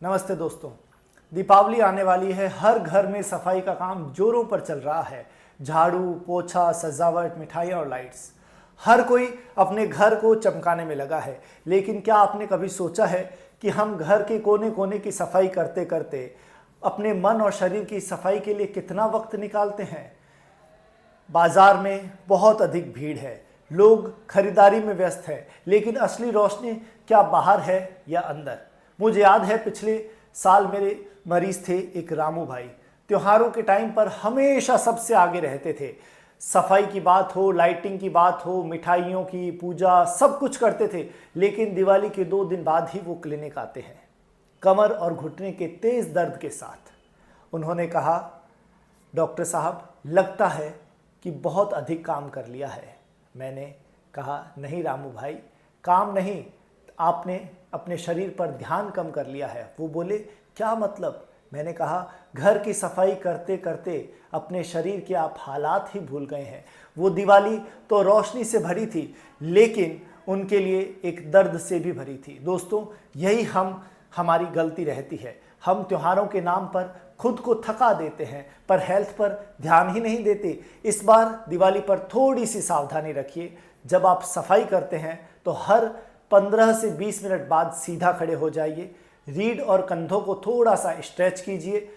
नमस्ते दोस्तों, दीपावली आने वाली है। हर घर में सफाई का काम जोरों पर चल रहा है। झाड़ू, पोछा, सजावट, मिठाइयाँ और लाइट्स, हर कोई अपने घर को चमकाने में लगा है। लेकिन क्या आपने कभी सोचा है कि हम घर के कोने कोने की सफाई करते करते अपने मन और शरीर की सफाई के लिए कितना वक्त निकालते हैं? बाजार में बहुत अधिक भीड़ है, लोग खरीदारी में व्यस्त हैं, लेकिन असली रोशनी क्या बाहर है या अंदर? मुझे याद है पिछले साल मेरे मरीज थे एक रामू भाई। त्योहारों के टाइम पर हमेशा सबसे आगे रहते थे। सफाई की बात हो, लाइटिंग की बात हो, मिठाइयों की पूजा, सब कुछ करते थे। लेकिन दिवाली के 2 दिन बाद ही वो क्लिनिक आते हैं, कमर और घुटने के तेज दर्द के साथ। उन्होंने कहा, डॉक्टर साहब लगता है कि बहुत अधिक काम कर लिया है। मैंने कहा, नहीं रामू भाई, काम नहीं, आपने अपने शरीर पर ध्यान कम कर लिया है। वो बोले, क्या मतलब? मैंने कहा, घर की सफाई करते करते अपने शरीर के आप हालात ही भूल गए हैं। वो दिवाली तो रोशनी से भरी थी, लेकिन उनके लिए एक दर्द से भी भरी थी। दोस्तों, यही हमारी गलती रहती है। हम त्योहारों के नाम पर खुद को थका देते हैं, पर हेल्थ पर ध्यान ही नहीं देते। इस बार दिवाली पर थोड़ी सी सावधानी रखिए। जब आप सफाई करते हैं तो हर 15 से 20 मिनट बाद सीधा खड़े हो जाइए। रीढ़ और कंधों को थोड़ा सा स्ट्रेच कीजिए।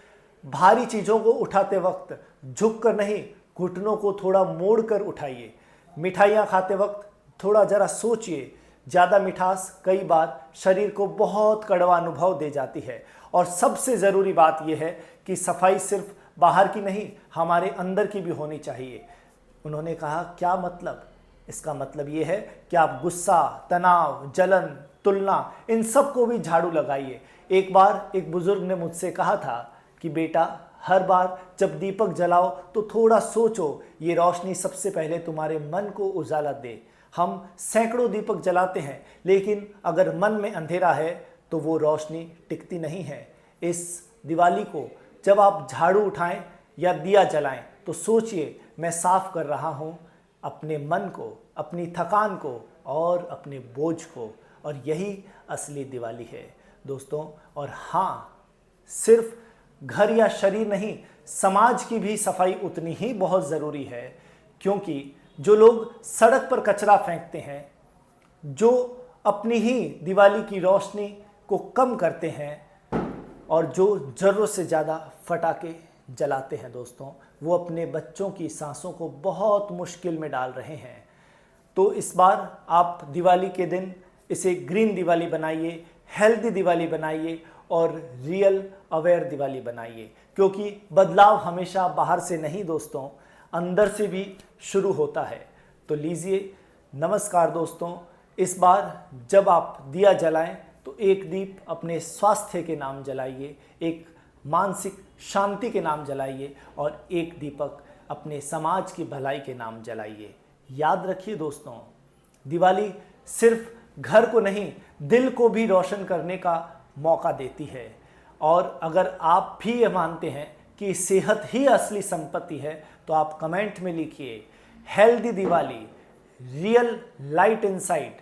भारी चीज़ों को उठाते वक्त झुक कर नहीं, घुटनों को थोड़ा मोड़ कर उठाइए। मिठाइयाँ खाते वक्त थोड़ा ज़रा सोचिए। ज़्यादा मिठास कई बार शरीर को बहुत कड़वा अनुभव दे जाती है। और सबसे ज़रूरी बात यह है कि सफाई सिर्फ बाहर की नहीं, हमारे अंदर की भी होनी चाहिए। उन्होंने कहा, क्या मतलब? इसका मतलब ये है कि आप गुस्सा, तनाव, जलन, तुलना, इन सब को भी झाड़ू लगाइए। एक बार एक बुजुर्ग ने मुझसे कहा था कि बेटा, हर बार जब दीपक जलाओ तो थोड़ा सोचो, ये रोशनी सबसे पहले तुम्हारे मन को उजाला दे। हम सैकड़ों दीपक जलाते हैं, लेकिन अगर मन में अंधेरा है तो वो रोशनी टिकती नहीं है। इस दिवाली को जब आप झाड़ू उठाएं या दिया जलाएं तो सोचिए, मैं साफ कर रहा हूँ अपने मन को, अपनी थकान को और अपने बोझ को। और यही असली दिवाली है दोस्तों। और हाँ, सिर्फ घर या शरीर नहीं, समाज की भी सफाई उतनी ही बहुत ज़रूरी है। क्योंकि जो लोग सड़क पर कचरा फेंकते हैं, जो अपनी ही दिवाली की रोशनी को कम करते हैं और जो ज़रूरत से ज़्यादा फटाके जलाते हैं दोस्तों, वो अपने बच्चों की सांसों को बहुत मुश्किल में डाल रहे हैं। तो इस बार आप दिवाली के दिन इसे ग्रीन दिवाली बनाइए, हेल्दी दिवाली बनाइए और रियल अवेयर दिवाली बनाइए। क्योंकि बदलाव हमेशा बाहर से नहीं दोस्तों, अंदर से भी शुरू होता है। तो लीजिए, नमस्कार दोस्तों। इस बार जब आप दिया जलाएं तो एक दीप अपने स्वास्थ्य के नाम जलाइए, एक मानसिक शांति के नाम जलाइए और एक दीपक अपने समाज की भलाई के नाम जलाइए। याद रखिए दोस्तों, दिवाली सिर्फ घर को नहीं, दिल को भी रोशन करने का मौका देती है। और अगर आप भी ये मानते हैं कि सेहत ही असली संपत्ति है तो आप कमेंट में लिखिए, healthy Diwali, real light inside.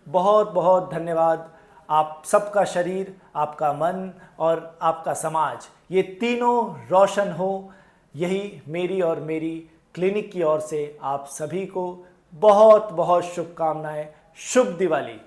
बहुत बहुत धन्यवाद। आप सबका शरीर, आपका मन और आपका समाज, ये तीनों रोशन हो, यही मेरी और मेरी क्लिनिक की ओर से आप सभी को बहुत बहुत शुभकामनाएं। शुभ दिवाली।